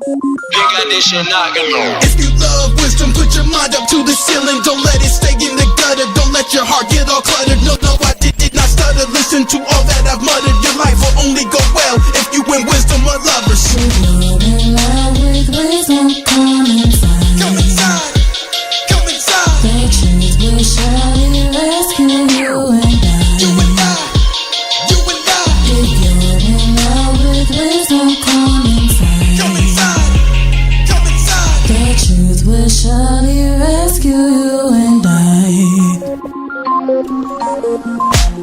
Big got this shit knocking on. If you love wisdom, put your mind up to the ceiling. Don't let it stay in the gutter. Don't let your heart get all cluttered. No, I did not stutter. Listen to all that I've muttered. Your life will only go well if you in wisdom or lovers. If you're in love with wisdom, come inside. Come inside. Come inside. The truth will surely rescue you and I. You and I. You and I. If you're in love with wisdom, come inside. Come inside. Come inside. The truth will surely rescue you and I.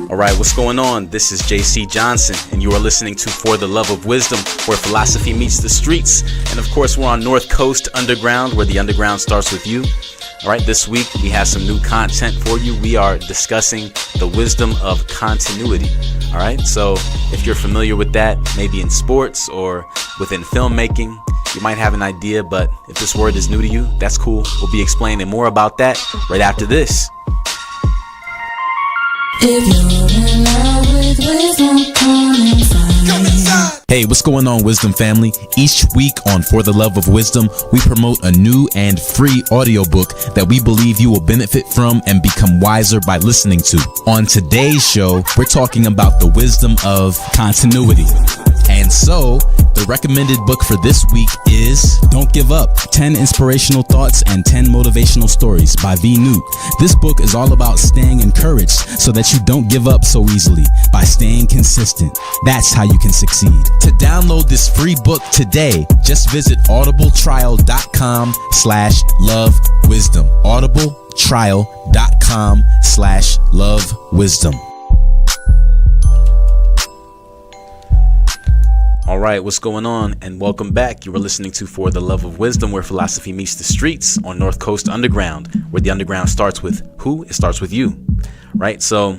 Alright, what's going on? This is JC Johnson, and you are listening to For the Love of Wisdom, where philosophy meets the streets. And of course, we're on North Coast Underground, where the underground starts with you. Alright, this week we have some new content for you. We are discussing the wisdom of continuity. Alright, so if you're familiar with that, maybe in sports or within filmmaking, you might have an idea, but if this word is new to you, that's cool. We'll be explaining more about that right after this. If you're in love with wisdom, come inside. Come inside. Hey, what's going on, Wisdom family? Each week on For the Love of Wisdom, we promote a new and free audiobook that we believe you will benefit from and become wiser by listening to. On today's show, we're talking about the wisdom of continuity. And so, the recommended book for this week is Don't Give Up, 10 Inspirational Thoughts and 10 Motivational Stories by V. Newt. This book is all about staying encouraged so that you don't give up so easily by staying consistent. That's how you can succeed. To download this free book today, just visit audibletrial.com/lovewisdom. audibletrial.com/lovewisdom. Alright, what's going on? And welcome back. You are listening to For the Love of Wisdom, where philosophy meets the streets on North Coast Underground, where the underground starts with who? It starts with you. Right? So,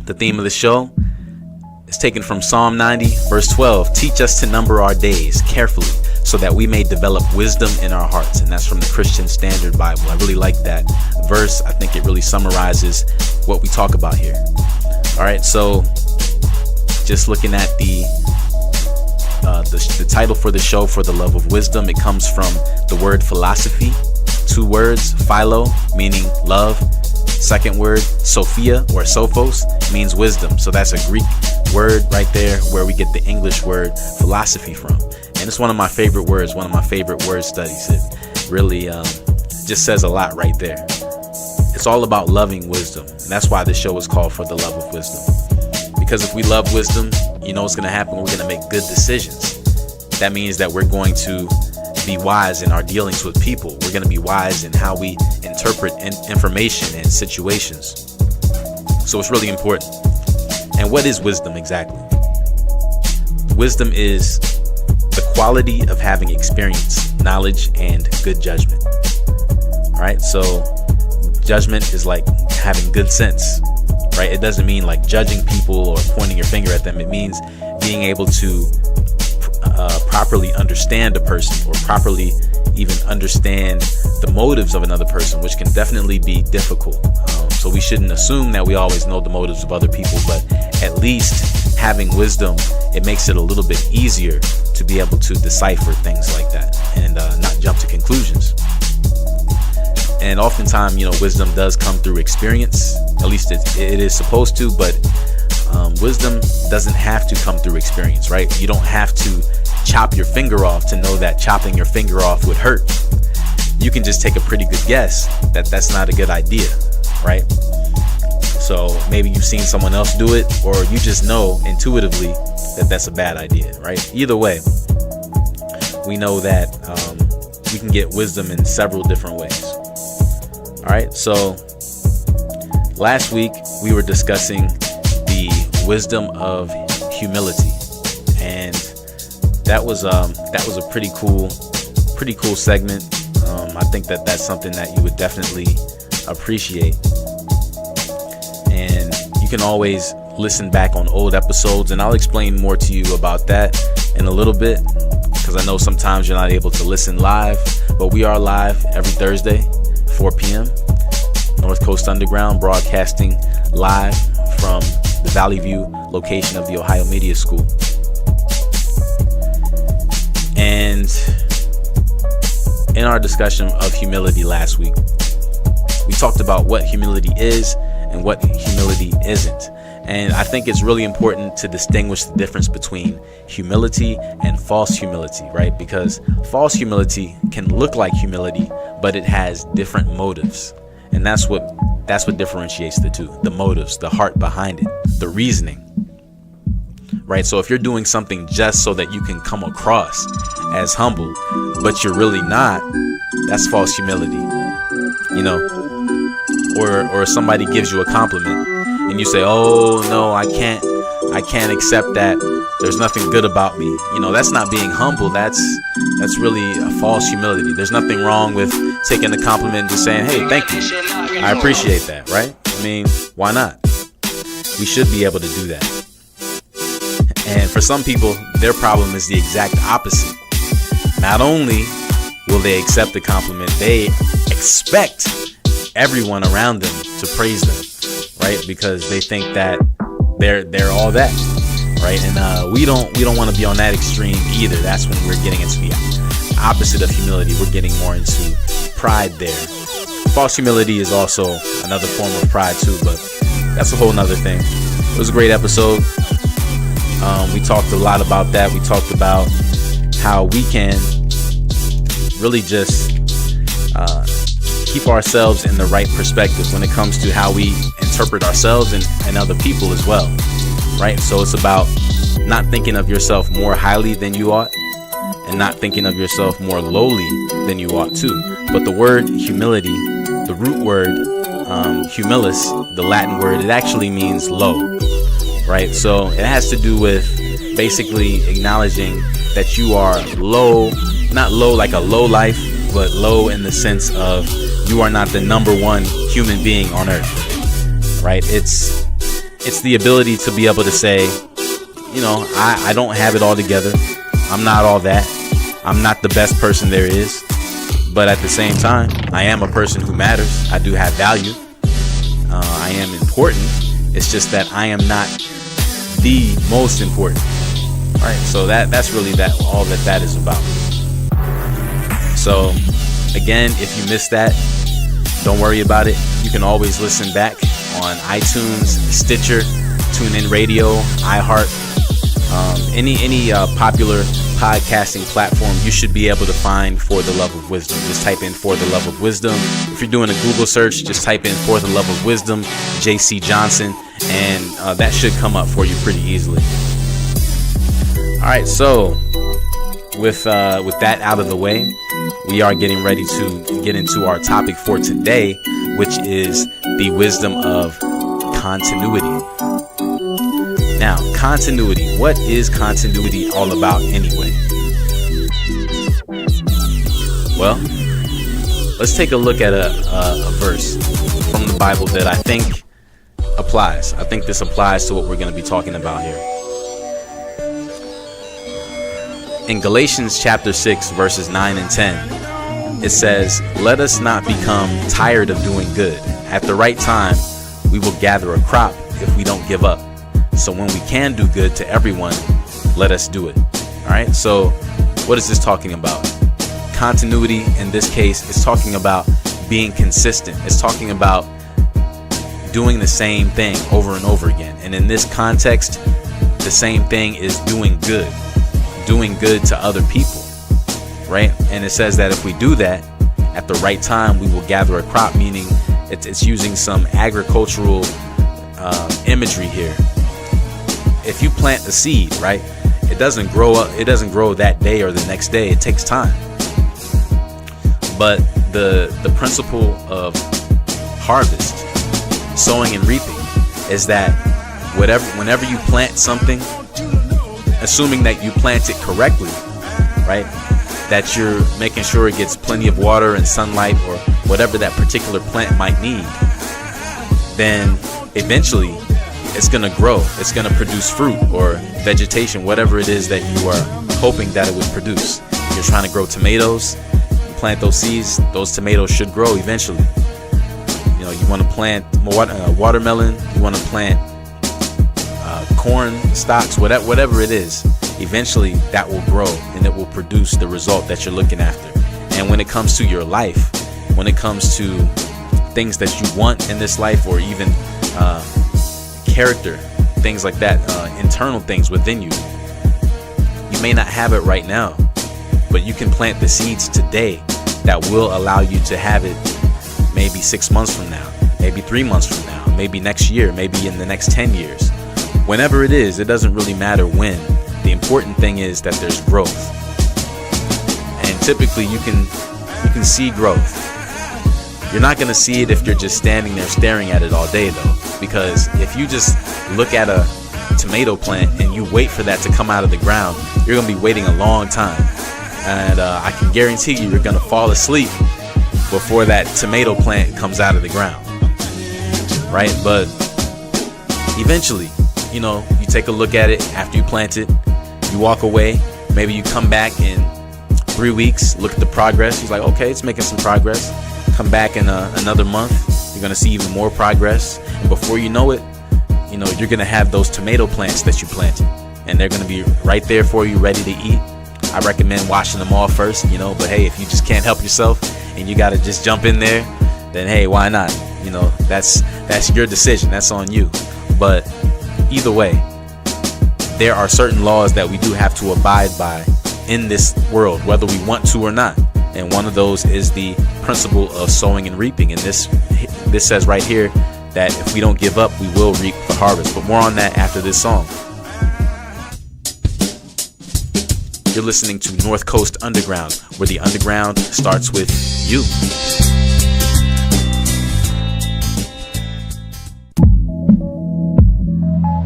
the theme of the show is taken from Psalm 90, verse 12. Teach us to number our days carefully so that we may develop wisdom in our hearts. And that's from the Christian Standard Bible. I really like that verse. I think it really summarizes what we talk about here. Alright, so just looking at the title for the show, For the Love of Wisdom, it comes from the word philosophy. 2 words, philo, meaning love. Second word, Sophia or Sophos, means wisdom. So that's a Greek word right there where we get the English word philosophy from. And it's one of my favorite words, one of my favorite word studies. It really just says a lot right there. It's all about loving wisdom. And that's why this show is called For the Love of Wisdom. Because if we love wisdom, you know what's going to happen? We're going to make good decisions. That means that we're going to be wise in our dealings with people. We're going to be wise in how we interpret information and situations. So it's really important. And what is wisdom exactly? Wisdom is the quality of having experience, knowledge, and good judgment. All right, so judgment is like having good sense. Right? It doesn't mean like judging people or pointing your finger at them. It means being able to properly understand a person, or properly even understand the motives of another person, which can definitely be difficult. So we shouldn't assume that we always know the motives of other people, but at least having wisdom, it makes it a little bit easier to be able to decipher things like that and not jump to conclusions. And oftentimes, wisdom does come through experience. At least it is supposed to, but wisdom doesn't have to come through experience, right? You don't have to chop your finger off to know that chopping your finger off would hurt. You can just take a pretty good guess that that's not a good idea, right? So maybe you've seen someone else do it, or you just know intuitively that that's a bad idea, right? Either way, we know that we can get wisdom in several different ways. All right, so last week we were discussing the wisdom of humility, and that was a pretty cool segment. I think that that's something that you would definitely appreciate, and you can always listen back on old episodes, and I'll explain more to you about that in a little bit, because I know sometimes you're not able to listen live, but we are live every Thursday, 4 p.m. North Coast Underground, broadcasting live from the Valley View location of the Ohio Media School. And in our discussion of humility last week, we talked about what humility is and what humility isn't. And I think it's really important to distinguish the difference between humility and false humility, right? Because false humility can look like humility, but it has different motives. And that's what differentiates the two: the motives, the heart behind it, the reasoning, right? So if you're doing something just so that you can come across as humble, but you're really not, that's false humility, you know? Or somebody gives you a compliment and you say, "Oh no, I can't accept that. There's nothing good about me." You know, that's not being humble. That's really a false humility. There's nothing wrong with taking a compliment and just saying, "Hey, thank you. I appreciate that," right? I mean, why not? We should be able to do that. And for some people, their problem is the exact opposite. Not only will they accept the compliment, they expect everyone around them to praise them, right? Because they think that they're all that, right? And we don't want to be on that extreme either. That's when we're getting into the opposite of humility. We're getting more into pride there. False humility is also another form of pride too, but that's a whole nother thing. It was a great episode. We talked a lot about that. We talked about how we can really just keep ourselves in the right perspective when it comes to how we interpret ourselves and other people as well, right? So it's about not thinking of yourself more highly than you ought, and not thinking of yourself more lowly than you ought too. But the word humility, the root word humilis, the Latin word, it actually means low, right? So it has to do with basically acknowledging that you are low, not low like a low life, but low in the sense of you are not the number one human being on earth, right? It's the ability to be able to say, you know, I don't have it all together. I'm not all that. I'm not the best person there is. But at the same time, I am a person who matters. I do have value. I am important. It's just that I am not the most important, right? So that's really all that is about. So again, if you missed that, don't worry about it. You can always listen back on iTunes, Stitcher, TuneIn Radio, iHeart, any popular podcasting platform. You should be able to find For the Love of Wisdom. Just type in For the Love of Wisdom. If you're doing a Google search, just type in For the Love of Wisdom, J.C. Johnson, and that should come up for you pretty easily. All right, so with that out of the way, we are getting ready to get into our topic for today, which is the wisdom of continuity. Now, continuity. What is continuity all about anyway? Well, let's take a look at a verse from the Bible that I think applies. I think this applies to what we're going to be talking about here. In Galatians chapter 6, verses 9 and 10, it says, "Let us not become tired of doing good. At the right time, we will gather a crop if we don't give up. So when we can do good to everyone, let us do it." All right. So what is this talking about? Continuity in this case is talking about being consistent. It's talking about doing the same thing over and over again. And in this context, the same thing is doing good to other people, right? And it says that if we do that at the right time, we will gather a crop, meaning it's using some agricultural imagery here. If you plant a seed, right, it doesn't grow up. It doesn't grow that day or the next day. It takes time. But the principle of harvest, sowing and reaping, is that whenever you plant something, assuming that you plant it correctly, right, that you're making sure it gets plenty of water and sunlight or whatever that particular plant might need, then eventually it's going to grow. It's going to produce fruit or vegetation, whatever it is that you are hoping that it would produce. You're trying to grow tomatoes, you plant those seeds, those tomatoes should grow eventually. You know, you want to plant watermelon, you want to plant corn stalks, whatever it is, eventually that will grow and it will produce the result that you're looking after. And when it comes to your life, when it comes to things that you want in this life, or even character, things like that, internal things within you, you may not have it right now, but you can plant the seeds today that will allow you to have it maybe 6 months from now, maybe 3 months from now, maybe next year, maybe in the next 10 years. Whenever it is, it doesn't really matter when. The important thing is that there's growth. And typically you can see growth. You're not going to see it if you're just standing there staring at it all day, though, because if you just look at a tomato plant and you wait for that to come out of the ground, you're going to be waiting a long time. And I can guarantee you're going to fall asleep before that tomato plant comes out of the ground, right? But eventually, you take a look at it after you plant it, you walk away, maybe you come back in 3 weeks, look at the progress. He's like, okay, it's making some progress. Come back in another month, you're going to see even more progress. And before you know it, you're going to have those tomato plants that you planted, and they're going to be right there for you, ready to eat. I recommend washing them all first, but hey, if you just can't help yourself and you got to just jump in there, then hey, why not? That's your decision. That's on you. But either way, there are certain laws that we do have to abide by in this world, whether we want to or not. And one of those is the principle of sowing and reaping. And this says right here that if we don't give up, we will reap the harvest. But more on that after this song. You're listening to North Coast Underground, where the underground starts with you.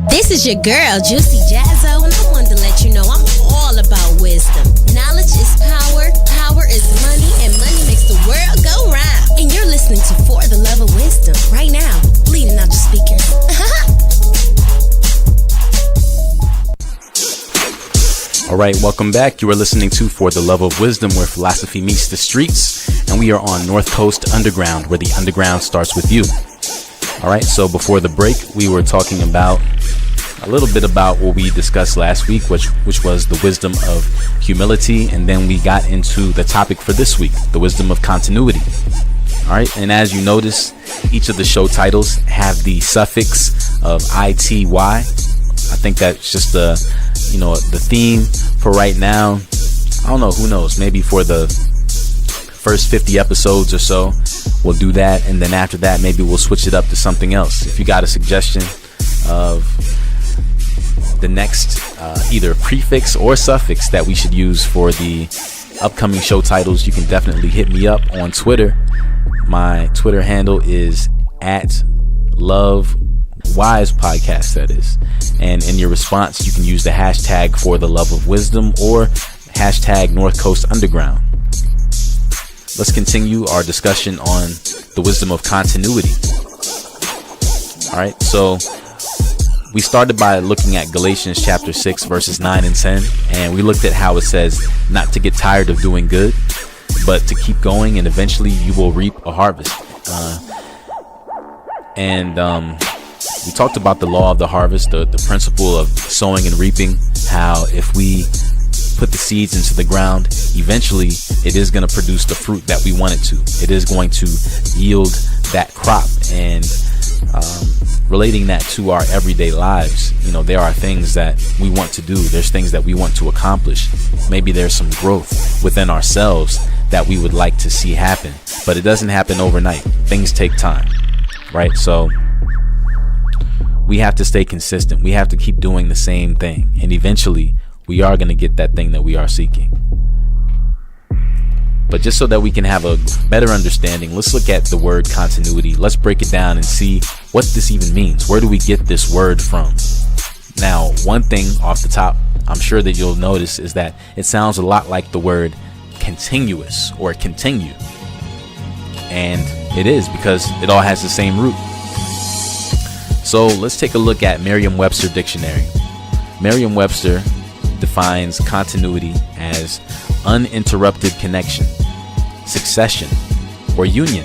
This is your girl, Juicy Jazzo, and I wanted to let you know I'm all about wisdom. Knowledge is power, power is money, and money makes the world go round. And you're listening to For the Love of Wisdom right now, bleeding out your speakers. All right, welcome back. You are listening to For the Love of Wisdom, where philosophy meets the streets, and we are on North Coast Underground, where the underground starts with you. All right, so before the break, we were talking about a little bit about what we discussed last week, which was the wisdom of humility, and then we got into the topic for this week, the wisdom of continuity. All right, and as you notice, each of the show titles have the suffix of ITY. I think that's just the theme for right now. I don't know, who knows, maybe for the first 50 episodes or so we'll do that, and then after that maybe we'll switch it up to something else. If you got a suggestion of the next either prefix or suffix that we should use for the upcoming show titles, you can definitely hit me up on Twitter. My Twitter handle is @LoveWisePodcast, that is. And in your response, you can use the hashtag For the Love of Wisdom or hashtag North Coast Underground. Let's continue our discussion on the wisdom of continuity. All right, so we started by looking at Galatians chapter 6, verses 9 and 10, and we looked at how it says not to get tired of doing good, but to keep going, and eventually you will reap a harvest. We talked about the law of the harvest, the principle of sowing and reaping, how if we put the seeds into the ground, eventually it is going to produce the fruit that we want it to. It is going to yield that crop. And relating that to our everyday lives, there are things that we want to do. There's things that we want to accomplish. Maybe there's some growth within ourselves that we would like to see happen, but it doesn't happen overnight. Things take time, right? So we have to stay consistent. We have to keep doing the same thing, and eventually we are going to get that thing that we are seeking. But just so that we can have a better understanding, let's look at the word continuity. Let's break it down and see what this even means. Where do we get this word from? Now, one thing off the top, I'm sure that you'll notice, is that it sounds a lot like the word continuous or continue. And it is, because it all has the same root. So let's take a look at Merriam-Webster dictionary. Merriam-Webster defines continuity as uninterrupted connection, succession, or union.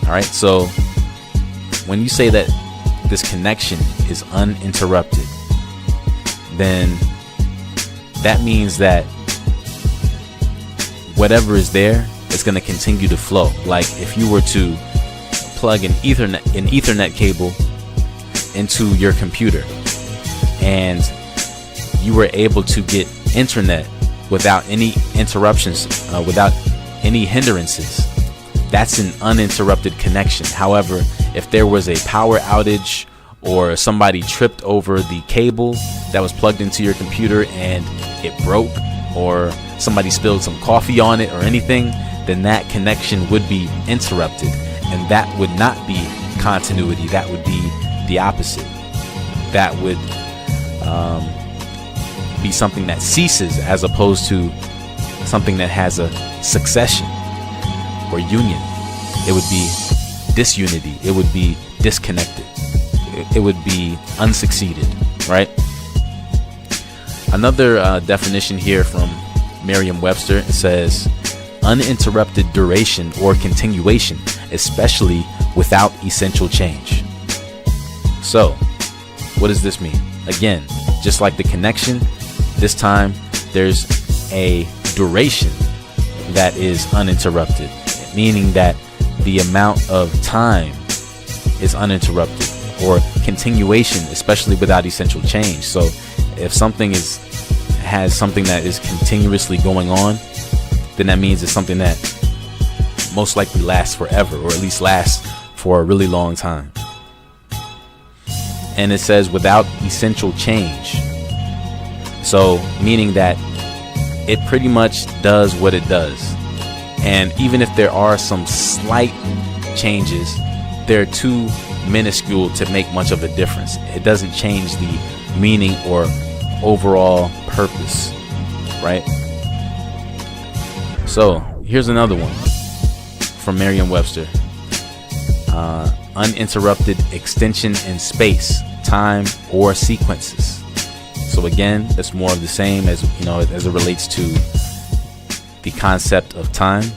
All right, so when you say that this connection is uninterrupted, then that means that whatever is there is going to continue to flow. Like if you were to plug an Ethernet cable into your computer and you were able to get internet without any interruptions, without any hindrances, that's an uninterrupted connection. However, if there was a power outage or somebody tripped over the cable that was plugged into your computer and it broke, or somebody spilled some coffee on it or anything, then that connection would be interrupted, and that would not be continuity. That would be the opposite. That would be something that ceases, as opposed to something that has a succession or union. It would be disunity. It would be disconnected. It would be unsucceeded, right? Another definition here from Merriam-Webster says uninterrupted duration or continuation, especially without essential change. So, what does this mean? Again, just like the connection, this time there's a duration that is uninterrupted, meaning that the amount of time is uninterrupted, or continuation, especially without essential change. So if something has something that is continuously going on, then that means it's something that most likely lasts forever, or at least lasts for a really long time. And it says without essential change. So meaning that it pretty much does what it does. And even if there are some slight changes, they're too minuscule to make much of a difference. It doesn't change the meaning or overall purpose, right? So here's another one from Merriam-Webster. Uninterrupted extension in space, time, or sequences. So again, that's more of the same as, you know, as it relates to the concept of time.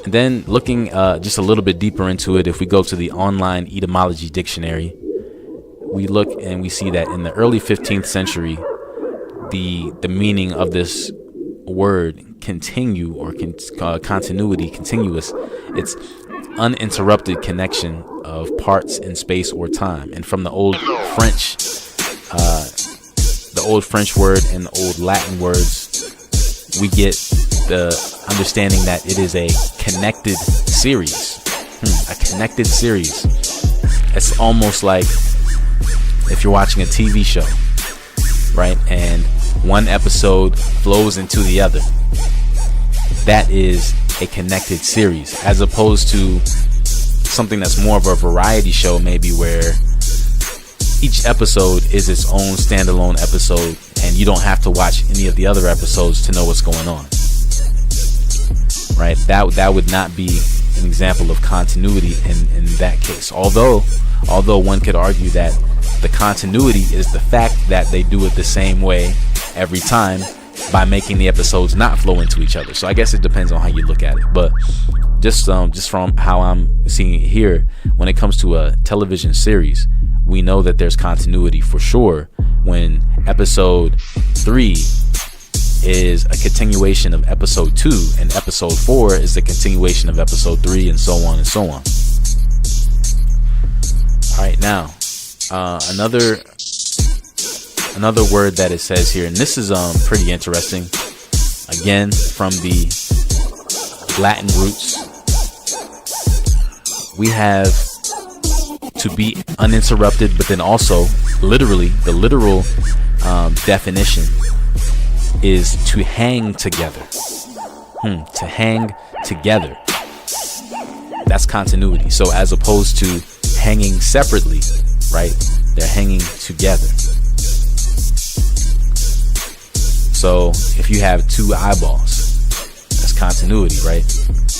And then looking just a little bit deeper into it, if we go to the online etymology dictionary, we look and we see that in the early 15th century, the meaning of this word continue, or continuity, continuous, it's uninterrupted connection of parts in space or time. And from the old French word and the old Latin words, we get the understanding that it is a connected series. A connected series. It's almost like if you're watching a TV show, right? And one episode flows into the other. That is a connected series, as opposed to something that's more of a variety show, maybe, where each episode is its own standalone episode and you don't have to watch any of the other episodes to know what's going on, right? That would not be an example of continuity in that case. Although one could argue that the continuity is the fact that they do it the same way every time by making the episodes not flow into each other. So I guess it depends on how you look at it. But just from how I'm seeing it here, when it comes to a television series, we know that there's continuity for sure when episode 3 is a continuation of episode 2 and episode 4 is a continuation of episode 3, and so on and so on. All right, now another word that it says here, and this is pretty interesting, again from the Latin roots. We have to be uninterrupted, but then also literally the literal definition is to hang together. To hang together. That's continuity. So as opposed to hanging separately, right? They're hanging together. So if you have two eyeballs, that's continuity, right?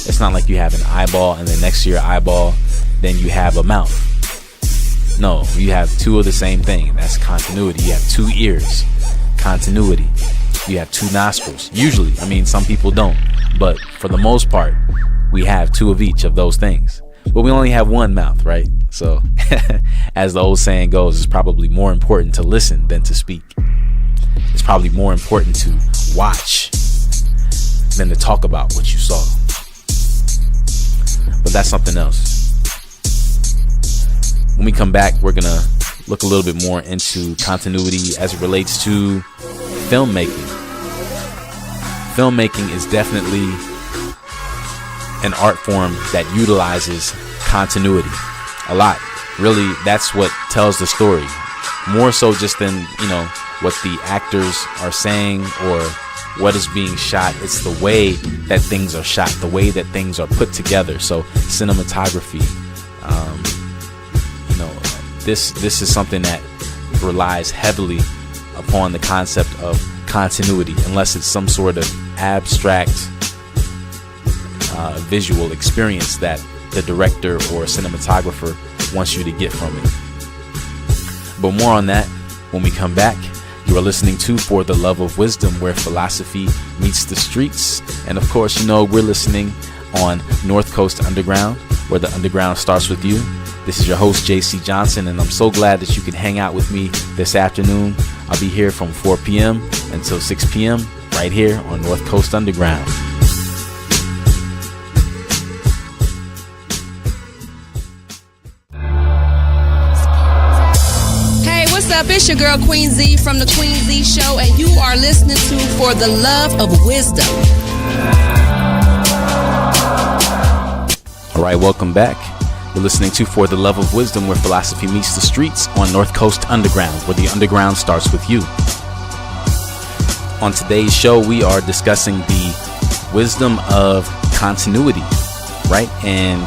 It's not like you have an eyeball and then next to your eyeball, then you have a mouth. No, you have two of the same thing. That's continuity. You have two ears. Continuity. You have two nostrils. Usually, I mean, some people don't, but for the most part, we have two of each of those things. But we only have one mouth, right? So, as the old saying goes, it's probably more important to listen than to speak. It's probably more important to watch than to talk about what you saw. But that's something else. When we come back, we're gonna look a little bit more into continuity as it relates to filmmaking. Filmmaking is definitely an art form that utilizes continuity a lot. Really, that's what tells the story. More so just than, what the actors are saying or what is being shot. It's the way that things are shot, the way that things are put together. So cinematography, this is something that relies heavily upon the concept of continuity, unless it's some sort of abstract visual experience that the director or cinematographer wants you to get from it. But more on that when we come back. You are listening to For the Love of Wisdom, where philosophy meets the streets. And of course, we're listening on North Coast Underground, where the underground starts with you. This is your host, JC Johnson, and I'm so glad that you can hang out with me this afternoon. I'll be here from 4 p.m. until 6 p.m. right here on North Coast Underground. What's up? It's your girl Queen Z from the Queen Z Show, and you are listening to For the Love of Wisdom. All right, welcome back. You're listening to For the Love of Wisdom, where philosophy meets the streets on North Coast Underground, where the underground starts with you. On today's show, we are discussing the wisdom of continuity, right? And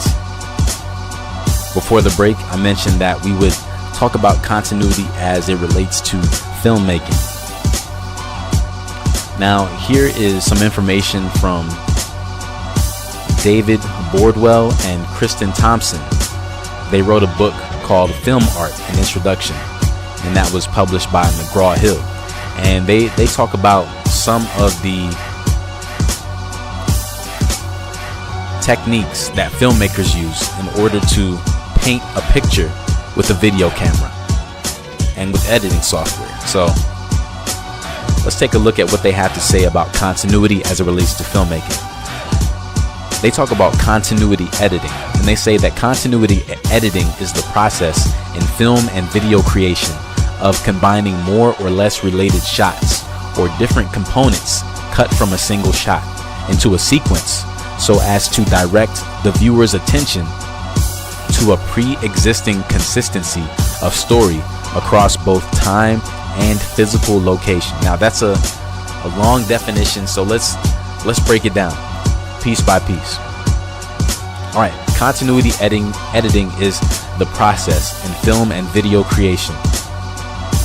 before the break, I mentioned that we would talk about continuity as it relates to filmmaking. Now, here is some information from David Bordwell and Kristen Thompson. They wrote a book called Film Art, an Introduction, and that was published by McGraw-Hill. And they talk about some of the techniques that filmmakers use in order to paint a picture with a video camera and with editing software. So let's take a look at what they have to say about continuity as it relates to filmmaking. They talk about continuity editing, and they say that continuity editing is the process in film and video creation of combining more or less related shots or different components cut from a single shot into a sequence so as to direct the viewer's attention to a pre-existing consistency of story across both time and physical location. Now that's a long definition, so let's break it down piece by piece. All right, continuity editing is the process in film and video creation.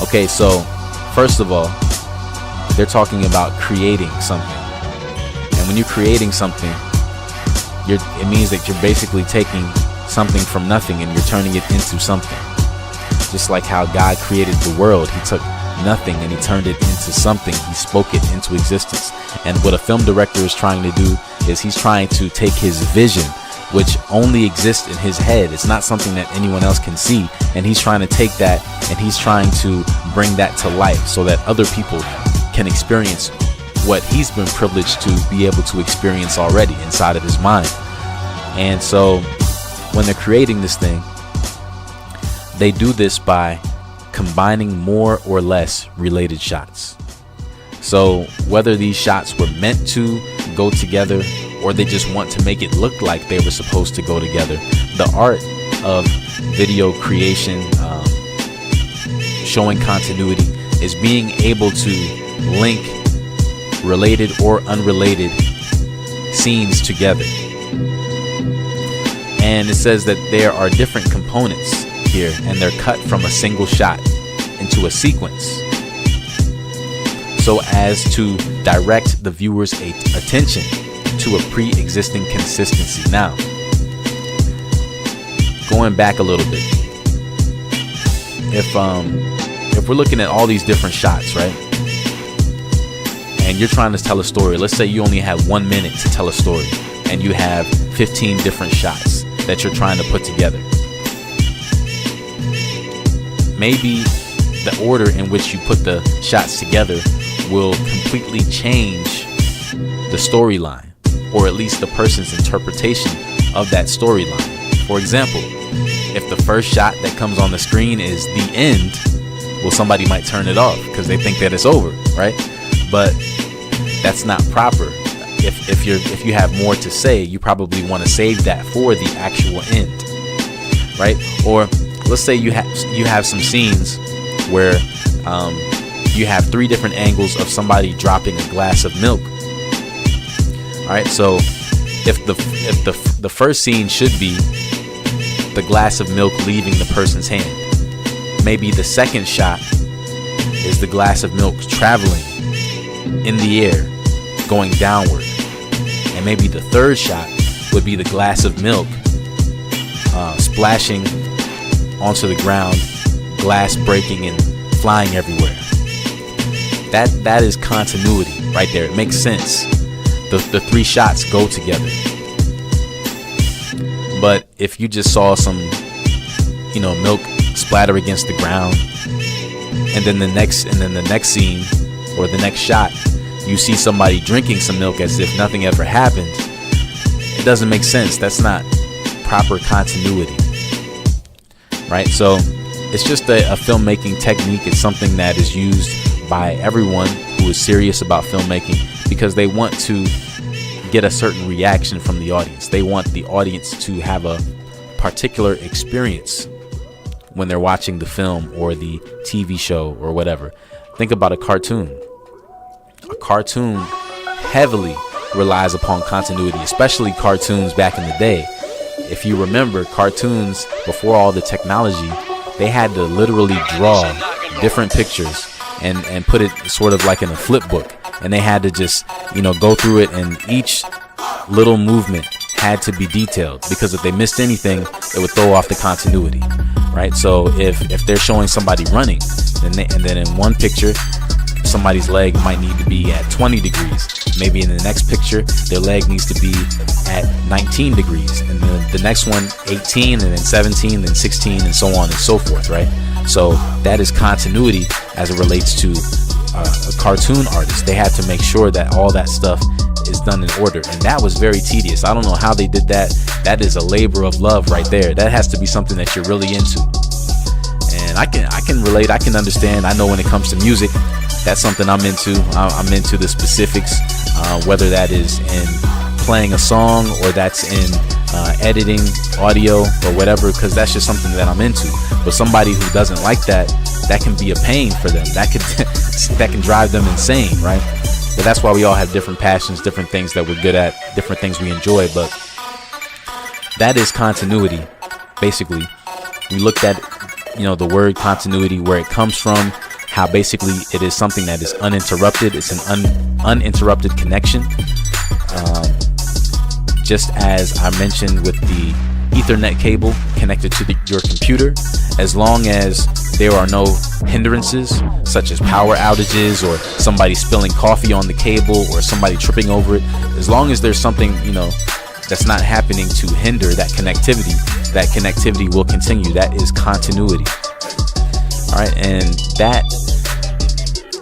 Okay, so first of all, they're talking about creating something, and when you're creating something, it means that you're basically taking something from nothing and you're turning it into something. Just like how God created the world, he took nothing and he turned it into something. He spoke it into existence. And what a film director is trying to do is he's trying to take his vision, which only exists in his head. It's not something that anyone else can see. And he's trying to take that and he's trying to bring that to life so that other people can experience what he's been privileged to be able to experience already inside of his mind. And so when they're creating this thing, they do this by combining more or less related shots. So whether these shots were meant to go together or they just want to make it look like they were supposed to go together, the art of video creation, showing continuity, is being able to link related or unrelated scenes together. And it says that there are different components here, and they're cut from a single shot into a sequence so as to direct the viewer's attention to a pre-existing consistency. Now, going back a little bit, if we're looking at all these different shots, right, and you're trying to tell a story, let's say you only have 1 minute to tell a story and you have 15 different shots that you're trying to put together. Maybe the order in which you put the shots together will completely change the storyline, or at least the person's interpretation of that storyline. For example, if the first shot that comes on the screen is the end, well, somebody might turn it off because they think that it's over, right? But that's not proper. If you have more to say, you probably want to save that for the actual end, right? Or let's say you have some scenes where you have 3 different angles of somebody dropping a glass of milk. All right, so if the first scene should be the glass of milk leaving the person's hand, maybe the second shot is the glass of milk traveling in the air, going downward, and maybe the third shot would be the glass of milk splashing onto the ground, glass breaking and flying everywhere. That is continuity right there. It makes sense. The 3 shots go together. But if you just saw some, milk splatter against the ground, and then the next scene or the next shot, you see somebody drinking some milk as if nothing ever happened, it doesn't make sense. That's not proper continuity, right? So it's just a filmmaking technique. It's something that is used by everyone who is serious about filmmaking because they want to get a certain reaction from the audience. They want the audience to have a particular experience when they're watching the film or the TV show or whatever. Think about a cartoon. A cartoon heavily relies upon continuity, especially cartoons back in the day. If you remember, cartoons before all the technology, they had to literally draw different pictures and put it sort of like in a flip book, and they had to just go through it, and each little movement had to be detailed, because if they missed anything, it would throw off the continuity, right? So if they're showing somebody running, and then in one picture somebody's leg might need to be at 20 degrees, maybe in the next picture their leg needs to be at 19 degrees, and then the next one 18, and then 17, then 16, and so on and so forth, right? So that is continuity as it relates to a cartoon artist. They had to make sure that all that stuff is done in order, and that was very tedious. I don't know how they did that. That is a labor of love right there. That has to be something that you're really into. And I can relate. I can understand. I know when it comes to music, that's something I'm into. I'm into the specifics, whether that is in playing a song or that's in editing audio or whatever, because that's just something that I'm into. But somebody who doesn't like that can be a pain for them. That can drive them insane, right? But that's why we all have different passions, different things that we're good at, different things we enjoy. But that is continuity. Basically, we looked at the word continuity, where it comes from, how basically it is something that is uninterrupted. It's an uninterrupted connection. Just as I mentioned with the Ethernet cable connected to your computer, as long as there are no hindrances such as power outages or somebody spilling coffee on the cable or somebody tripping over it, as long as there's something that's not happening to hinder that connectivity will continue. That is continuity. All right, and that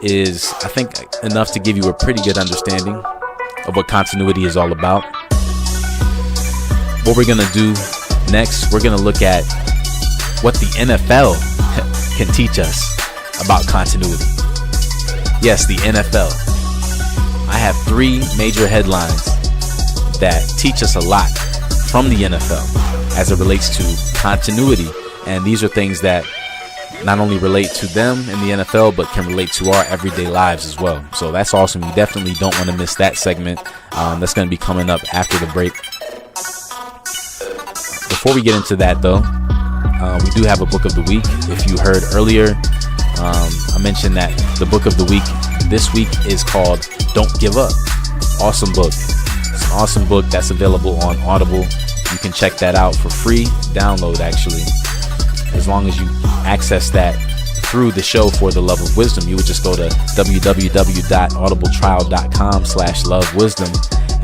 is, I think, enough to give you a pretty good understanding of what continuity is all about. What we're gonna do next, we're gonna look at what the NFL can teach us about continuity. Yes, the NFL. I have 3 major headlines that teach us a lot from the NFL as it relates to continuity, and these are things that not only relate to them in the NFL, but can relate to our everyday lives as well. So that's awesome. You definitely don't want to miss that segment. That's going to be coming up after the break. Before we get into that, though, we do have a book of the week. If you heard earlier, I mentioned that the book of the week this week is called Don't Give Up. Awesome book. It's an awesome book that's available on Audible. You can check that out for free download, actually. As long as you access that through the show For the Love of Wisdom, you would just go to www.audibletrial.com/lovewisdom,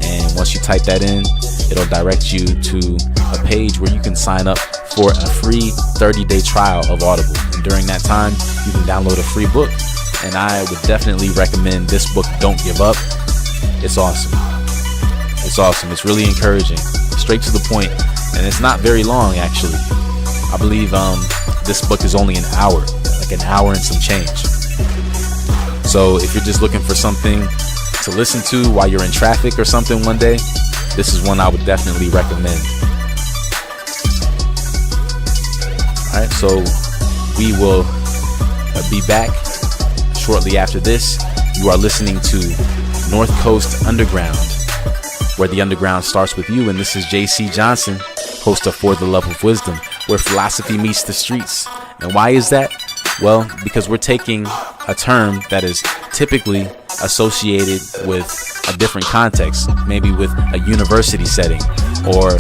and once you type that in, it'll direct you to a page where you can sign up for a free 30-day trial of Audible, and during that time you can download a free book. And I would definitely recommend this book, Don't Give Up. It's awesome. It's awesome. It's really encouraging. Straight to the point. And it's not very long, actually. I believe this book is only an hour. Like an hour and some change. So if you're just looking for something to listen to while you're in traffic or something one day, this is one I would definitely recommend. Alright, so we will be back shortly after this. You are listening to North Coast Underground, where the underground starts with you. And this is JC Johnson, host of For the Love of Wisdom, where philosophy meets the streets. And why is that? Well, because we're taking a term that is typically associated with a different context, maybe with a university setting or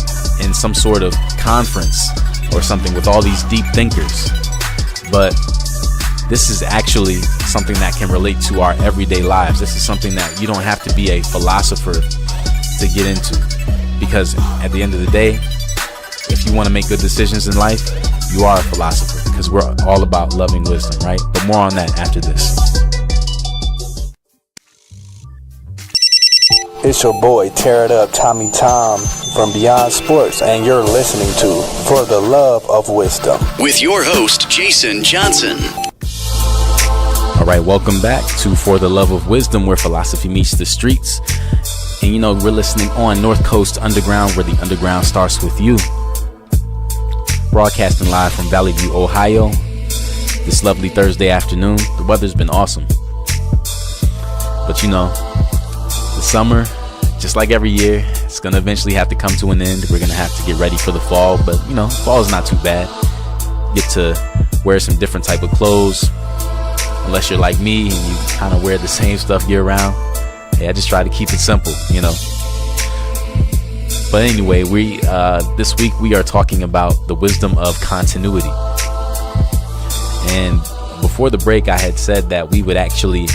in some sort of conference or something with all these deep thinkers. But this is actually something that can relate to our everyday lives. This is something that you don't have to be a philosopher to get into, because at the end of the day, if you want to make good decisions in life, you are a philosopher, because we're all about loving wisdom, right? But more on that after this. It's your boy, Tear It Up, Tommy Tom from Beyond Sports, and you're listening to For the Love of Wisdom with your host, Jason Johnson. All right, welcome back to For the Love of Wisdom, where philosophy meets the streets. And you know, we're listening on North Coast Underground, where the underground starts with you. Broadcasting live from Valley View, Ohio, this lovely Thursday afternoon. The weather's been awesome. But you know, the summer, just like every year, it's going to eventually have to come to an end. We're going to have to get ready for the fall. But you know, fall is not too bad. Get to wear some different type of clothes. Unless you're like me and you kind of wear the same stuff year round. Hey, I just try to keep it simple, you know. But anyway, this week we are talking about the wisdom of continuity. And before the break, I had said that we would actually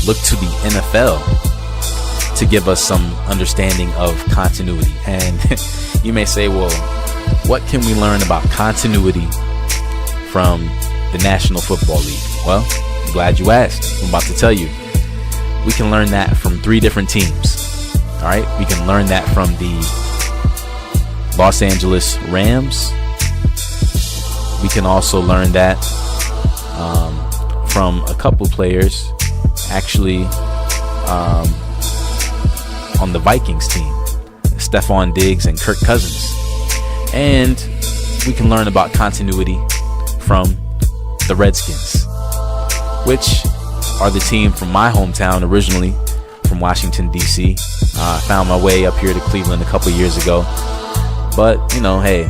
look to the NFL to give us some understanding of continuity. And you may say, well, what can we learn about continuity from the National Football League? Well, I'm glad you asked. I'm about to tell you. We can learn that from 3 different teams. All right, we can learn that from the Los Angeles Rams. We can also learn that from a couple players, actually, on the Vikings team, Stephon Diggs and Kirk Cousins. And we can learn about continuity from the Redskins, which are the team from my hometown originally, from Washington, D.C. I found my way up here to Cleveland a couple years ago. But, you know, hey,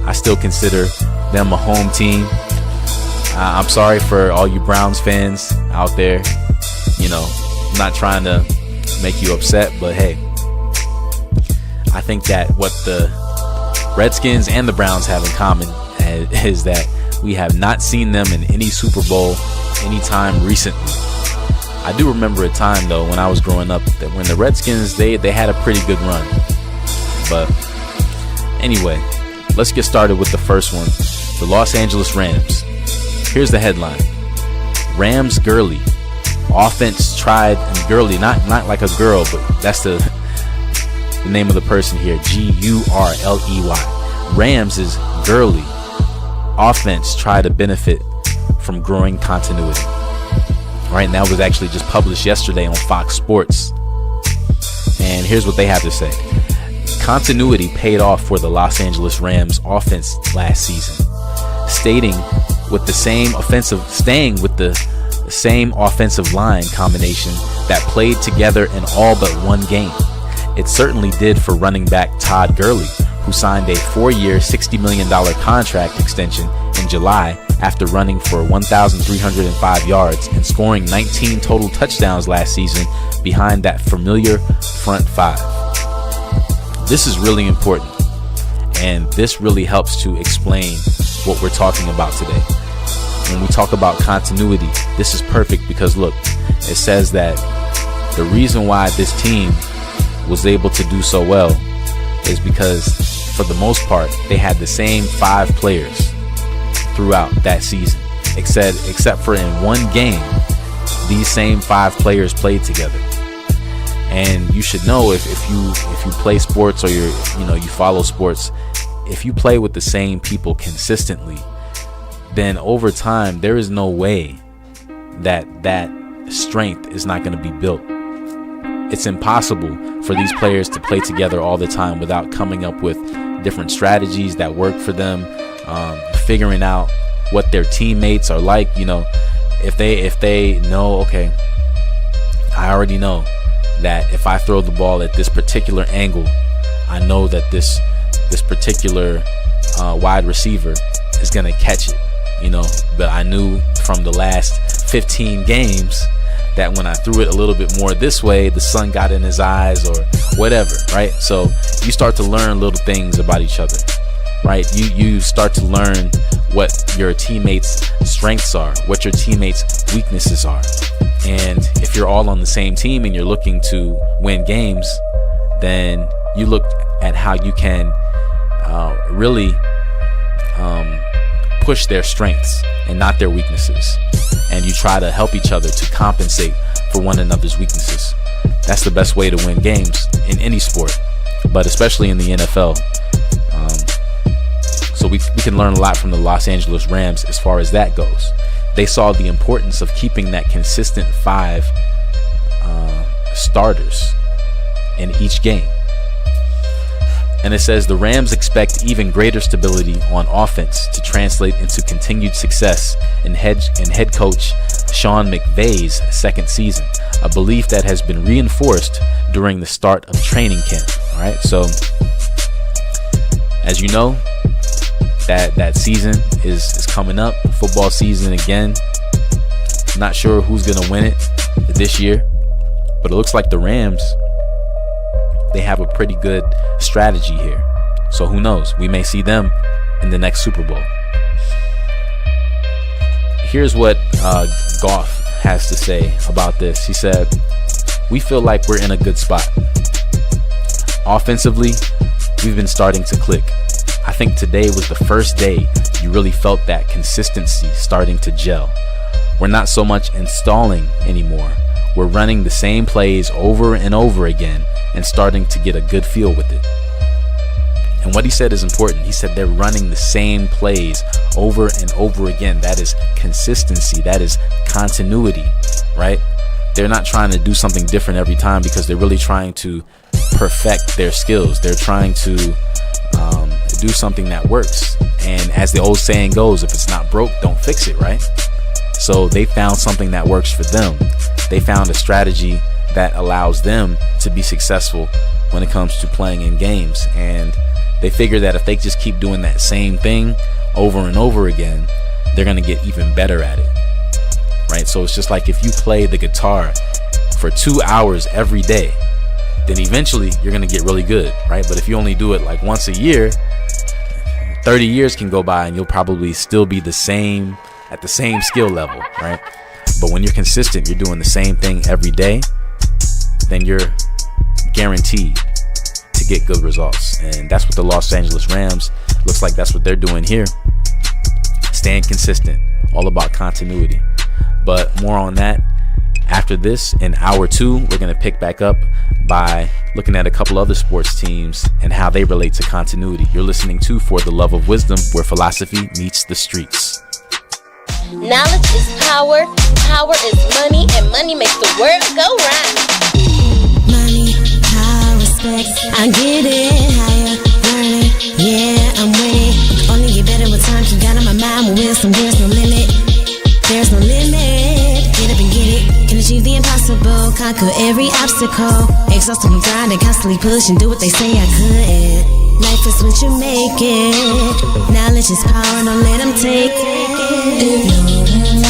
I still consider them a home team. I'm sorry for all you Browns fans out there. You know, I'm not trying to make you upset, but hey, I think that what the Redskins and the Browns have in common is that we have not seen them in any Super Bowl anytime recently. I do remember a time, though, when I was growing up, that when the Redskins, they had a pretty good run. But anyway, let's get started with the first one. The Los Angeles Rams. Here's the headline. Rams Gurley. Offense tried, and Gurley, not like a girl, but that's the name of the person here. Gurley. Rams is Gurley. Offense tried to benefit from growing continuity. All right, and that was actually just published yesterday on Fox Sports. And here's what they have to say. Continuity paid off for the Los Angeles Rams offense last season, staying with the same offensive line combination that played together in all but one game. It certainly did for running back Todd Gurley, who signed a 4-year, $60 million contract extension in July after running for 1,305 yards and scoring 19 total touchdowns last season behind that familiar front 5. This is really important, and this really helps to explain what we're talking about today. When we talk about continuity, this is perfect because look, it says that the reason why this team was able to do so well is because for the most part they had the same 5 players throughout that season, except for in one game these same 5 players played together. And you should know if you play sports or you follow sports, if you play with the same people consistently, then over time there is no way that strength is not going to be built. It's impossible for these players to play together all the time without coming up with different strategies that work for them, figuring out what their teammates are like. If they know, okay, I already know that if I throw the ball at this particular angle, I know that this particular wide receiver is going to catch it, but I knew from the last 15 games that when I threw it a little bit more this way, the sun got in his eyes or whatever, right? So you start to learn little things about each other, right? You start to learn what your teammates' strengths are, what your teammates' weaknesses are. And if you're all on the same team and you're looking to win games, then you look at how you can really push their strengths and not their weaknesses. And you try to help each other to compensate for one another's weaknesses. That's the best way to win games in any sport, but especially in the NFL. So we can learn a lot from the Los Angeles Rams as far as that goes. They saw the importance of keeping that consistent 5 starters in each game. And it says the Rams expect even greater stability on offense to translate into continued success in head coach Sean McVay's second season, a belief that has been reinforced during the start of training camp. All right, so as you know, that season is coming up, football season again. Not sure who's gonna win it this year, but it looks like the Rams, they have a pretty good strategy here. So who knows? We may see them in the next Super Bowl. Here's what Goff has to say about this. He said, "We feel like we're in a good spot. Offensively, we've been starting to click. I think today was the first day you really felt that consistency starting to gel. We're not so much installing anymore. We're running the same plays over and over again and starting to get a good feel with it." And what he said is important. He said they're running the same plays over and over again. That is consistency. That is continuity, right? They're not trying to do something different every time because they're really trying to perfect their skills. They're trying to do something that works. And as the old saying goes, if it's not broke, don't fix it, right? So they found something that works for them. They found a strategy that allows them to be successful when it comes to playing in games. And they figure that if they just keep doing that same thing over and over again, they're going to get even better at it, right? So it's just like if you play the guitar for 2 hours every day, then eventually you're going to get really good, right? But if you only do it like once a year, 30 years can go by and you'll probably still be at the same skill level, right? But when you're consistent, you're doing the same thing every day, then you're guaranteed to get good results. And that's what the Los Angeles Rams looks like. That's what they're doing here. Staying consistent, all about continuity. But more on that after this. In hour 2, we're going to pick back up by looking at a couple other sports teams and how they relate to continuity. You're listening to For the Love of Wisdom, where philosophy meets the streets. Knowledge is power, power is money, and money makes the world go round. Money, power, respect, I get it, higher, learning, yeah, I'm winning. Only get better with time, keep got on my mind with wisdom, there's no limit. There's no limit, get up and get it. Can achieve the impossible, conquer every obstacle. Exhausted from grinding, constantly push and do what they say I could. Life is what you make it. Knowledge is power, don't let them take it.